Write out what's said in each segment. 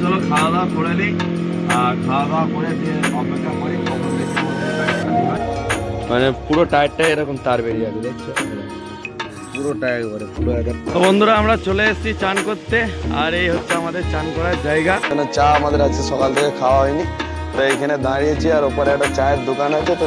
চলো খাওয়া দাওয়া করে নিই, আর খাওয়া দাওয়া করে দিয়ে অপেক্ষা করি কখন দেখতে মানে পুরো টায়ারটা এরকম তার বেরিয়ে আছে, দেখছো পুরোটা একবারে পুরো একদম। তো বন্ধুরা আমরা চলে এসেছি চান করতে, আর এই হচ্ছে আমাদের চান করার জায়গা। চা আমাদের আছে, সকাল থেকে খাওয়া হয়নি, তো এইখানে দাঁড়িয়েছি, আর ওপরে একটা চায়ের দোকান আছে। তো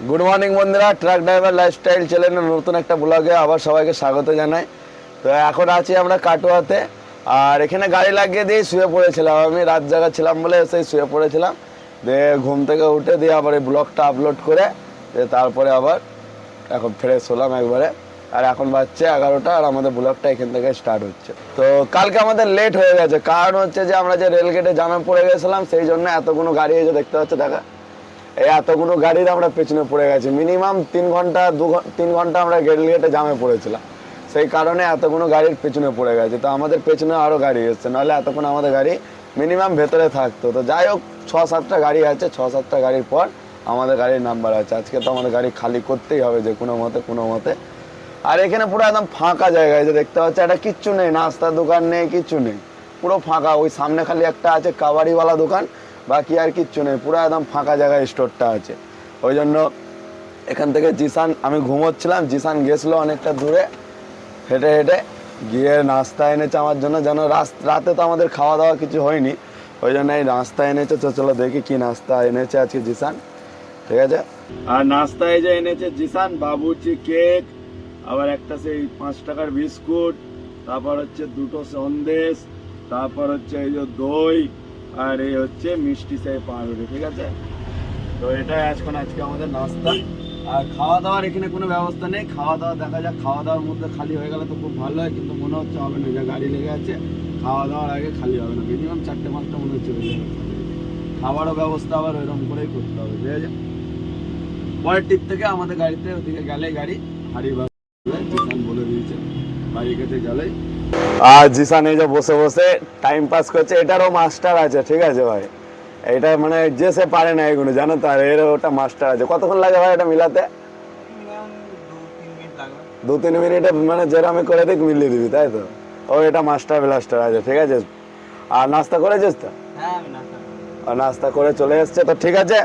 গুড মর্নিং বন্ধুরা, ট্রাক ড্রাইভার লাইফস্টাইল চ্যানেলের নতুন একটা ব্লগে আবার সবাইকে স্বাগত জানাই। তো এখন আছি আমরা কাটোয়াতে, আর এখানে গাড়ি লাগিয়ে দিয়ে শুয়ে পড়েছিলাম। আমি রাত জায়গা ছিলাম বলে সেই শুয়ে পড়েছিলাম, দিয়ে ঘুম থেকে উঠে দিয়ে আবার এই ব্লগটা আপলোড করে তারপরে আবার এখন ফ্রেশ হলাম একবারে। আর এখন বাজছে 11টা, আর আমাদের ব্লগটা এখান থেকে স্টার্ট হচ্ছে। তো কালকে আমাদের লেট হয়ে গেছে, কারণ হচ্ছে যে আমরা যে রেলগেটে জামে পড়ে গেছিলাম, সেই জন্য এতগুলো গাড়ি এসে দেখতে পাচ্ছে দেখা, এই এতগুলো গাড়ির আমরা পেছনে পড়ে গেছি। মিনিমাম 3 ঘন্টা আমরা রেলগেটে জামে পড়েছিলাম, সেই কারণে এতগুলো গাড়ির পেছনে পড়ে গেছে। তো আমাদের পেছনে আরও গাড়ি এসছে, নাহলে এতক্ষণ আমাদের গাড়ি মিনিমাম ভেতরে থাকতো। তো যাই হোক, 6-7টা গাড়ি আছে, 6-7টা গাড়ির পর আমাদের গাড়ির নাম্বার আছে। আজকে তো আমাদের গাড়ি খালি করতেই হবে যে কোনো মতে। আর এখানে পুরো একদম ফাঁকা জায়গা আছে, দেখতে পাচ্ছি একটা কিচ্ছু নেই, নাস্তার দোকান নেই, কিচ্ছু নেই, পুরো ফাঁকা। ওই সামনে খালি একটা আছে কাবাড়িওয়ালা দোকান, বাকি আর কিচ্ছু নেই, পুরো একদম ফাঁকা জায়গায় স্টোরটা আছে। ওই জন্য এখান থেকে জিসান, আমি ঘুমোচ্ছিলাম, জিসান গেছিলো অনেকটা দূরে হেঁটে হেঁটে গিয়ে নাস্তা এনেছে আমার জন্য। যেন রাতে তো আমাদের খাওয়া দাওয়া কিছু হয়নি, ওই জন্য এই নাস্তা এনেছে। তো চলো দেখি কি নাস্তা এনেছে আজকে জিসান, ঠিক আছে। আর নাস্তা এই যে এনেছে জিসান, বাবুর্চি কেক, আবার একটা সেই 5 টাকার বিস্কুট, তারপর হচ্ছে 2টো সন্দেশ, তারপর হচ্ছে এই যে দই, আর এই হচ্ছে মিষ্টি সেই পাউরুটি, ঠিক আছে। তো এটাই আজকে আমাদের নাস্তা। আর খাওয়া দাওয়ার এখানে কোনো ব্যবস্থা নেই, খাওয়া দাওয়া দেখা যাক, খাওয়া দাওয়ার মধ্যে খালি হয়ে গেলে তো খুব ভালো হয়, কিন্তু মনে হচ্ছে হবে না, যা গাড়ি লেগে আছে খাওয়া দাওয়ার আগে খালি হবে না। মিনিমাম 4-5টা মনে হচ্ছে হয়ে যাবে। খাবারও ব্যবস্থা আবার ওইরকম করেই করতে হবে, ঠিক আছে। পরের টিপ থেকে আমাদের গাড়িতে ওদিকে গেলে গাড়ি হারিয়ে জিসান বলে দিয়েছে, বাড়ির কাছে গেলেই। আর জিসান এই যে বসে বসে টাইম পাস করছে, এটারও মাস্টার আছে, ঠিক আছে ভাই। এটা মানে যে সে পারে না এগুলো, জানো তো। আর এর ওটা মাস্টার আছে। কতক্ষণ লাগে ভাই এটা মিলাতে? 2-3 মিনিটে মানে যেরামে করে দিক মিলিয়ে দিবি, তাই তো। ও এটা মাস্টার ব্লাস্টার আছে, ঠিক আছে। আর নাস্তা করেছিস তো? আর নাস্তা করে চলে এসছে, তো ঠিক আছে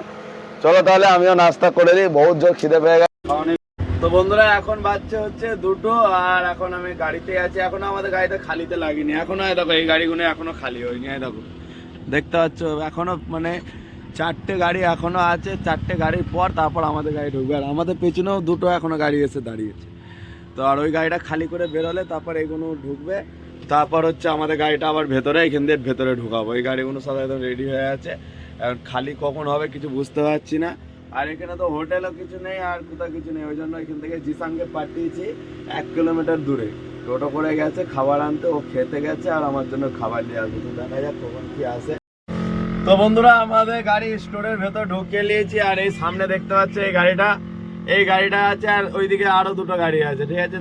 চলো তাহলে আমিও নাস্তা করে দিই, বহুত জোর খিদে পেয়ে গেছে। তো বন্ধুরা এখন বাজছে হচ্ছে 2টো, আর এখন আমি গাড়িতে আছি। এখনো আমাদের গাড়িটা খালিতে লাগেনি, এখনো দেখো এই গাড়িগুলো এখনো খালি হয়নি। দেখো দেখতে পাচ্ছ, এখনো মানে 4টে গাড়ি এখনো আছে, 4টে গাড়ির পর তারপর আমাদের গাড়ি ঢুকবে। আর আমাদের পেছনেও 2টো এখনো গাড়ি এসে দাঁড়িয়েছে। তো আর ওই গাড়িটা খালি করে বেরোলে তারপর এইগুলো ঢুকবে, তারপর হচ্ছে আমাদের গাড়িটা আবার ভেতরে, এখান দিয়ে ভেতরে ঢুকাবো। এই গাড়িগুলো সব একদম রেডি হয়ে আছে, এখন খালি কখন হবে কিছু বুঝতে পারছি না। আর এখানে তো হোটেলও কিছু নেই, আর কোথাও কিছু নেই, ওই জন্য এখান থেকে জিসানকে পাঠিয়েছি 1 কিলোমিটার দূরে। টোটো করে গেছে খাবার আনতে, ও খেতে গেছে, আর আমার জন্য খাবার নিয়ে আসবে। তো দেখা যাক কখন কি আসে। তো বন্ধুরা আমাদের গাড়ি স্টোরের ভেতর ঢুকিয়ে নিয়েছি, আর এই সামনে দেখতে পাচ্ছি এই গাড়িটা আছে, আর ওইদিকে আরো 2টো গাড়ি আছে, ঠিক আছে।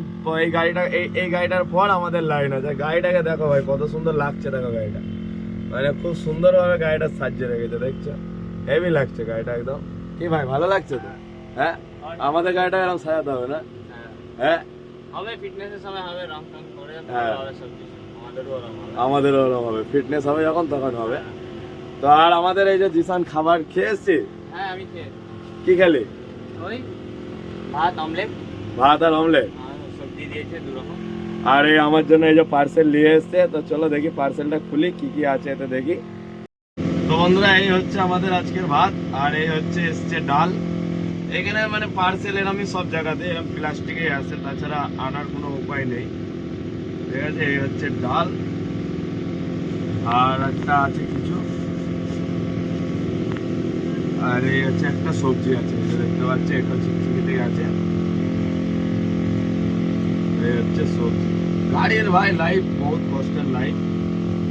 এই গাড়িটার পর আমাদের লাইন আছে। গাড়িটাকে দেখো ভাই কত সুন্দর লাগছে, দেখো গাড়িটা মানে খুব সুন্দরভাবে গাড়িটা সাজিয়ে রেখেছে, দেখছো হেভি লাগছে গাড়িটা একদম। কি ভাই ভালো লাগছে তো? হ্যাঁ আমাদের গাড়িটা এরকম সাজাতে হবে না? হ্যাঁ হবে, ফিটনেসের সময় হবে, রং টং করে হবে, সব কিছু আমাদেরও ওরকম হবে, ফিটনেস হবে যখন তখন হবে। তো আর আমাদের এই যে জিসান খাবার খেয়েছি। হ্যাঁ আমি খেয়েছি। কি খেলি? ওই ভাত আর অমলেট, সবজি দিয়েছে 2 রকম। আর এই আমার জন্য এই যে পার্সেল নিয়ে এসছে, তো চলো দেখি পার্সেলটা খুলি কি কি আছে এতে দেখি। তো বন্ধুরা এই হচ্ছে আমাদের আজকের ভাত, আর এই হচ্ছে এসছে ডাল। এখানে মানে পার্সেল এরকমই সব জায়গাতে এরকম প্লাস্টিকে আসে, তাছাড়া আনার কোনো উপায় নেই, ঠিক আছে। এই হচ্ছে ডাল, আর একটা আছে কিছু, আর এই হচ্ছে একটা সবজি আছে, দেখতে পাচ্ছি একটা চিকচিকিতেই আছে। এই হচ্ছে সবজি। গাড়ির ভাই লাইফ বহুত কষ্টের লাইফ,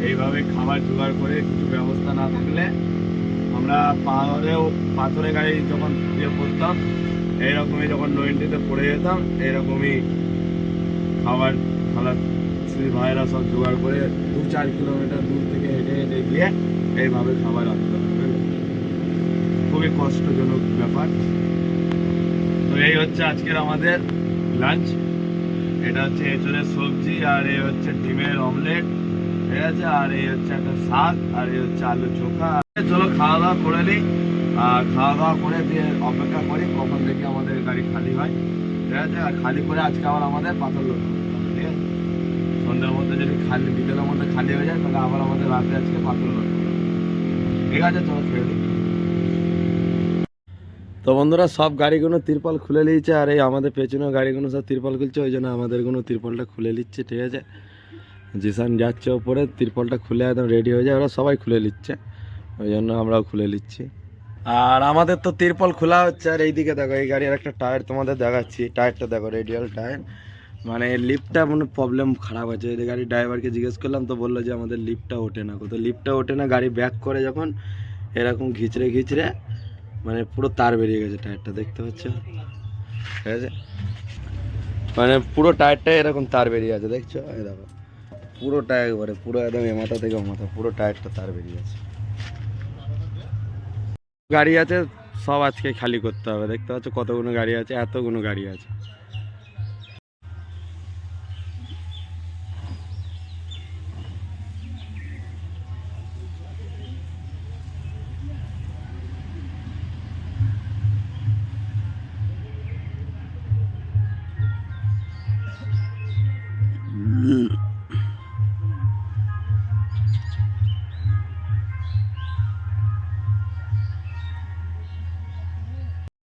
এইভাবে খাবার জোগাড় করে কিছু ব্যবস্থা না থাকলে। আমরা পাথরে গাড়ি যখন ইয়ে করতাম, এইরকমই যখন 90-তে পড়ে যেতাম, এইরকমই খাবার ভাইরা সব জোগাড় করে 2-4 কিলোমিটার দূর থেকে হেঁটে হেঁটে গিয়ে এইভাবে খাবার আনতে হবে, খুবই কষ্টজনক ব্যাপার। তো এই হচ্ছে আজকের আমাদের লাঞ্চ। এটা হচ্ছে এঁচড়ের সবজি, আর এই হচ্ছে ডিমের অমলেট, ঠিক আছে, আর এই হচ্ছে একটা শাক, আর এই হচ্ছে আলু চোখা। চলো খাওয়া দাওয়া করে নিই, আর খাওয়া দাওয়া করে দিয়ে অপেক্ষা করি কখন দেখি আমাদের গাড়ি খালি হয়, ঠিক আছে। আর খালি করে আজকে আবার আমাদের পাথর লোড করতে হবে, ঠিক আছে। সন্ধ্যার মধ্যে যদি খালি, বিকেলের মধ্যে খালি হয়ে যায়, তাহলে আবার আমাদের রাতে আজকে পাথর লোড করতে হবে, ঠিক আছে। চলো খেয়ে দিই। তো বন্ধুরা, সব গাড়িগুলো তিরপল খুলে নিয়েছে, আর এই আমাদের পেছনে গাড়িগুলো সব তিরপল খুলছে, ওই জন্য আমাদেরগুলো তিরপলটা খুলে নিচ্ছে, ঠিক আছে। জিসান যাচ্ছে ওপরে, তিরপলটা খুলে একদম রেডি হয়ে যায়, ওরা সবাই খুলে নিচ্ছে, ওই জন্য আমরাও খুলে নিচ্ছি। আর আমাদের তো তিরপল খোলা হচ্ছে, আর এইদিকে দেখো এই গাড়ির একটা টায়ার তোমাদের দেখাচ্ছি, টায়ারটা দেখো, রেডিয়াল টায়ার, মানে লিফটটা মানে প্রবলেম খারাপ আছে। এই গাড়ির ড্রাইভারকে জিজ্ঞেস করলাম, তো বললো যে আমাদের লিফটটা ওঠে না, তো লিফটটা ওঠে না, গাড়ি ব্যাক করে যখন এরকম ঘিচড়ে ঘিচড়ে মানে পুরো তার বেরিয়ে গেছে টায়ারটা, দেখতে পাচ্ছ, ঠিক আছে। মানে পুরো টায়ারটা এরকম তার বেরিয়ে আছে, দেখছো, এই দেখো পুরোটা একবারে, পুরো একদম এ মাথা থেকে ও মাথা, পুরো টায়ারটা তার বেরিয়ে আছে। গাড়ি আছে সব আজকে খালি করতে হবে, দেখতে পাচ্ছ কতগুলো গাড়ি আছে, এতগুলো গাড়ি আছে।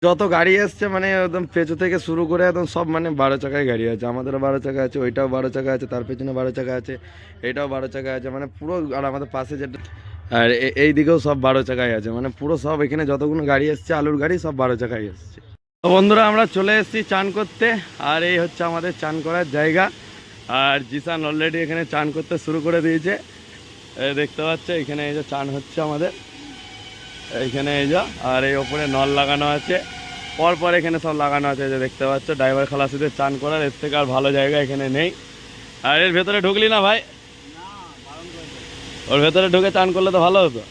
যত গাড়ি এসছে মানে একদম পেছু থেকে শুরু করে একদম সব মানে 12 চাকায় গাড়ি আছে, আমাদেরও 12 চাকা আছে, ওইটাও 12 চাকা আছে, তার পেছনে 12 চাকা আছে, এইটাও 12 চাকা আছে, মানে পুরো। আর আমাদের পাশে যেটা, আর এই দিকেও সব 12 চাকায় আছে, মানে পুরো সব এখানে যতগুলো গাড়ি এসছে আলুর গাড়ি সব 12 চাকায় এসছে। তো বন্ধুরা, আমরা চলে এসেছি চান করতে, আর এই হচ্ছে আমাদের চান করার জায়গা, আর জিসান অলরেডি এখানে চান করতে শুরু করে দিয়েছে, দেখতে পাচ্ছে এখানে এই যে চান হচ্ছে আমাদের এইখানে, এই যা, আর এই ওপরে নল লাগানো আছে, পরপর এখানে সব লাগানো আছে, যে দেখতে পাচ্ছ। ড্রাইভার খালাসিদের চান করার এর থেকে আর ভালো জায়গা এখানে নেই। আর এর ভেতরে ঢুকলি না ভাই, ওর ভেতরে ঢুকে চান করলে তো ভালো হতো।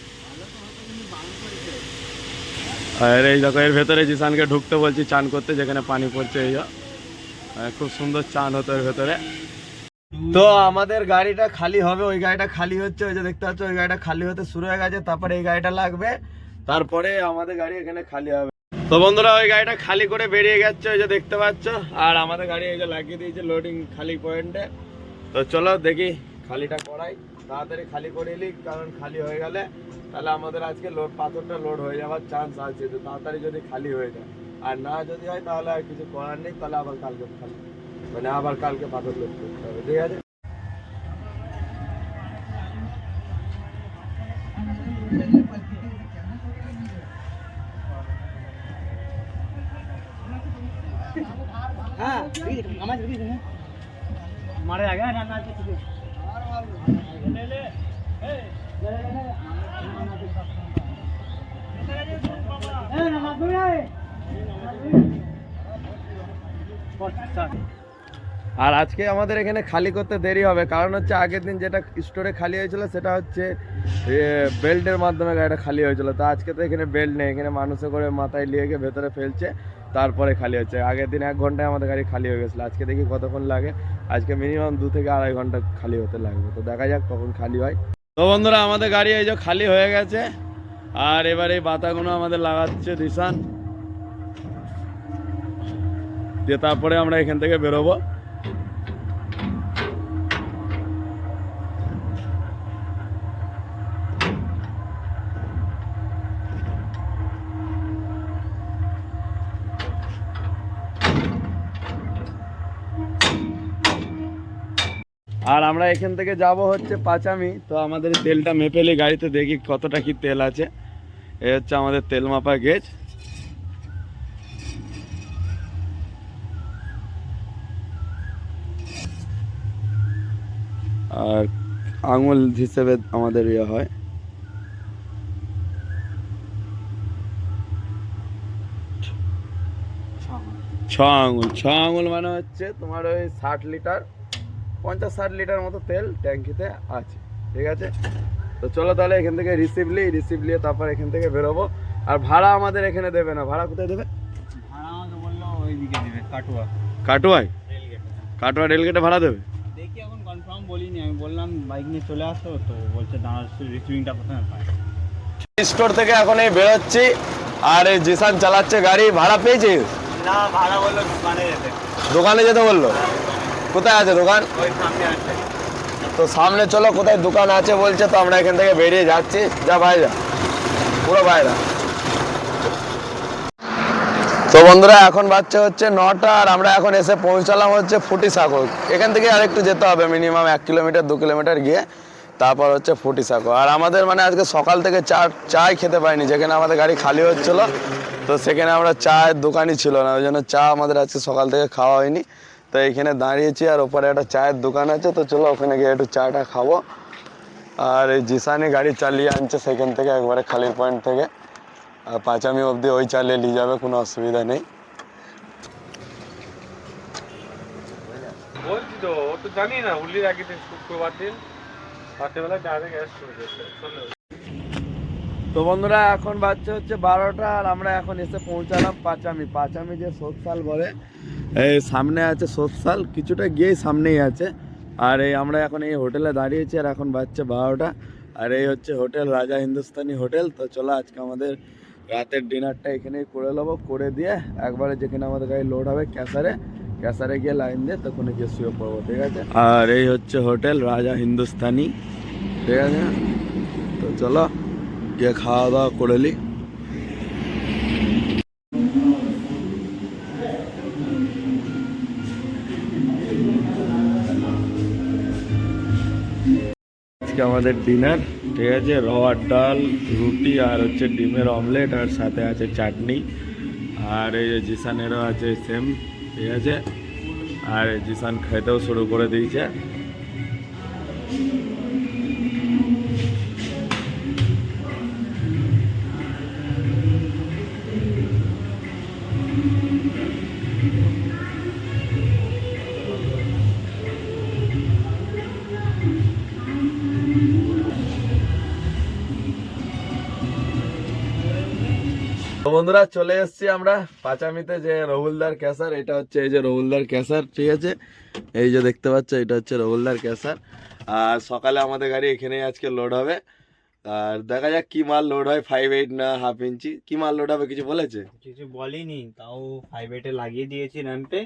আর এই দেখো এর ভেতরে জিসানকে ঢুকতে বলছি চান করতে, যেখানে পানি পড়ছে, এই খুব সুন্দর চান হতো এর ভেতরে। তো আমাদের গাড়িটা খালি হবে, ওই গাড়িটা খালি হচ্ছে, ওই যে দেখতে পাচ্ছ ওই গাড়িটা খালি হতে শুরু হয়ে গেছে, তারপরে এই গাড়িটা লাগবে, তারপরে আমাদের গাড়ি এখানে খালি হবে। তো বন্ধুরা, ওই গাড়িটা খালি করে বেরিয়ে গেছে, ওই যে দেখতে পাচ্ছ, আর আমাদের গাড়ি এই যে লাগিয়ে দিয়েছে লোডিং খালি পয়েন্টে। তো চলো দেখি খালিটা করাই, তাড়াতাড়ি খালি করে নিই, কারণ খালি হয়ে গেলে তাহলে আমাদের আজকে পাথরটা লোড হয়ে যাওয়ার চান্স আছে, তো তাড়াতাড়ি যদি খালি হয়ে যায়, আর না যদি হয় তাহলে আর কিছু করার নেই, তাহলে আবার কালকে খালি, মানে আবার কালকে পাথর লোড করতে হবে, ঠিক আছে। আর আজকে আমাদের এখানে খালি করতে দেরি হবে, কারণ হচ্ছে আগের দিন যেটা স্টোরে খালি হয়েছিল সেটা হচ্ছে বেল্টের মাধ্যমে গাড়িটা খালি হয়েছিল, তো আজকে তো এখানে বেল্ট নেই, এখানে মানুষে করে মাথায় নিয়ে গিয়ে ভেতরে ফেলছে, তারপরে খালি হচ্ছে। আগের দিন 1 ঘন্টায় আমাদের গাড়ি খালি হয়ে গেছিলো, আজকে দেখি কতক্ষণ লাগে, আজকে মিনিমাম 2 থেকে 2.5 ঘন্টা খালি হতে লাগবে, তো দেখা যাক কখন খালি হয়। তো বন্ধুরা, আমাদের গাড়ি এই যে খালি হয়ে গেছে, আর এবার এই বাতাগুলো আমাদের লাগাচ্ছে দিশান, দিয়ে তারপরে আমরা এখান থেকে বেরোবো। আর আমরা এখান থেকে যাব হচ্ছে পাঁচামি, তো আমাদের তেলটা মেপে নিই গাড়িতে, দেখি কতটা কি তেল আছে। এই হচ্ছে আমাদের তেল মাপা গেজ, আর আঙুল হিসেবে আমাদের ইয়ে হয়। ছ আঙুল মানে হচ্ছে তোমার ওই 60 লিটার 50-60 লিটার মতো তেল ট্যাঙ্কিতে আছে, ঠিক আছে। তো চলো তাহলে এখান থেকে রিসিভ নিয়ে তারপর এখান থেকে বেরোবো। আর ভাড়া আমাদের এখানে দেবে না, ভাড়া কোথায় দেবে? ভাড়া আমাকে বললো ওইদিকে দেবে, কাটুয়া। কাটোয়ায়? কাটোয়া রেলগেটে ভাড়া দেবে? দেখি এখন কনফার্ম বলিনি, আমি বললাম বাইক নিয়ে চলে আসো, তো বলছে দাঁড়া রিসিভিংটা প্রথমে পাই। স্টোর থেকে এখন এই বেরোচ্ছি, আর এই জিসান চালাচ্ছে গাড়ি। ভাড়া পেয়েছিস? না, ভাড়া বললো দোকানে যেতে। দোকানে যেতে বললো? কোথায় আছে দোকান? ওই সামনে আছে। তো সামনে চলো, কোথায় দোকান আছে বলছে, তো আমরা এখান থেকে বেরিয়ে যাচ্ছি। যা ভাই যা, পুরো বাইরে। তো বন্ধুরা এখন বাচ্চা হচ্ছে 9টা, আর আমরা এখন এসে পৌঁছালাম হচ্ছে ফুটিসাঁকো। এখান থেকে আর একটু যেতে হবে, মিনিমাম 1 কিলোমিটার 2 কিলোমিটার গিয়ে তারপর হচ্ছে ফুটিসাঁকো। আর আমাদের মানে আজকে সকাল থেকে চাই খেতে পাইনি, যেখানে আমাদের গাড়ি খালি হচ্ছিল, তো সেখানে আমরা চায়ের দোকানই ছিল না, ওই জন্য চা আমাদের আজকে সকাল থেকে খাওয়া হয়নি। তো এইখানে দাঁড়িয়েছি, আর ওপরে একটা চায়ের দোকান আছে, তো চলো ওখানে গিয়ে একটু চাটা খাবো। আর এই জিসানি গাড়ি চালিয়ে আনছে সেখান থেকে, একবারে খালির পয়েন্ট থেকে, আর পাঁচামি অবধি ওই চালিয়ে নিয়ে যাবে, কোনো অসুবিধা নেই। বলছি তো, ও তো জানি না, হুলির আগে দিন শুক্রবার দিন রাত্রেবেলা যাবে গ্যাস করে দিয়েছে। তো বন্ধুরা এখন বাচ্চা হচ্ছে 12টা, আর আমরা এখন এসে পৌঁছালাম পাঁচামি যে সোৎসাল বলে, এই সামনে আছে সোৎসাল, কিছুটা গিয়েই সামনেই আছে। আর এই আমরা এখন এই হোটেলে দাঁড়িয়েছি, আর এখন বাচ্চা 12টা, আর এই হচ্ছে হোটেল রাজা হিন্দুস্তানি হোটেল। তো চলো আজকে আমাদের রাতের ডিনারটা এখানেই করে নেবো, করে দিয়ে একবারে যেখানে আমাদের গাড়ি লোড হবে ক্যাসারে গিয়ে লাইন দিয়ে তখন গিয়ে শুয়ে পড়বো, ঠিক আছে। আর এই হচ্ছে হোটেল রাজা হিন্দুস্তানি, ঠিক আছে। তো চলো গিয়ে খাওয়া দাওয়া করে নিই। আজকে আমাদের ডিনার, ঠিক আছে, রওয়ার ডাল, রুটি, আর হচ্ছে ডিমের অমলেট, আর সাথে আছে চাটনি। আর এই যে জিসানেরও আছে সেম, ঠিক আছে। আর জিসান খেতেও শুরু করে দিয়েছে। তো বন্ধুরা চলে এসেছি আমরা পাঁচামিতে, যে রহুলদার ক্যাসার, এটা হচ্ছে এই যে রহুলদার ক্যাসার, ঠিক আছে। এই যে দেখতে পাচ্ছ, এটা হচ্ছে রহুলদার ক্যাসার। আর সকালে আমাদের গাড়ি এখানেই আজকে লোড হবে, আর দেখা যাক কি মাল লোড হয়, 5.8 না হাফ ইঞ্চি, কি মাল লোড হবে কিছু বলেছে? কিছু বলিনি, তাও 5.8 লাগিয়ে দিয়েছি র্যাম্পে।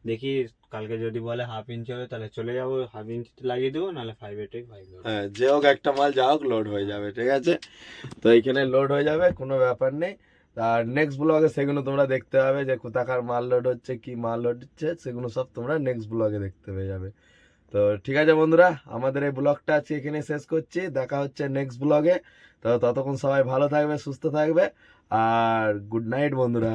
দেখি কালকে যদি বলে হাফ ইঞ্চি হবে তাহলে চলে যাবো, হাফ ইঞ্চি লাগিয়ে দেবো, নাহলে 5.8 হ্যাঁ, যে হোক একটা মাল যা হোক লোড হয়ে যাবে, ঠিক আছে। তো এইখানে লোড হয়ে যাবে, কোনো ব্যাপার নেই। আর নেক্সট ব্লগে সেগুলো তোমরা দেখতে পাবে, যে কোথাকার মাল লোড হচ্ছে, কি মাল লোড হচ্ছে, সেগুলো সব তোমরা নেক্সট ব্লগে দেখতে পেয়ে যাবে। তো ঠিক আছে বন্ধুরা, আমাদের এই ব্লগটা আজকে এখানে শেষ করছি, দেখা হচ্ছে নেক্সট ব্লগে। তো ততক্ষণ সবাই ভালো থাকবে, সুস্থ থাকবে, আর গুড নাইট বন্ধুরা।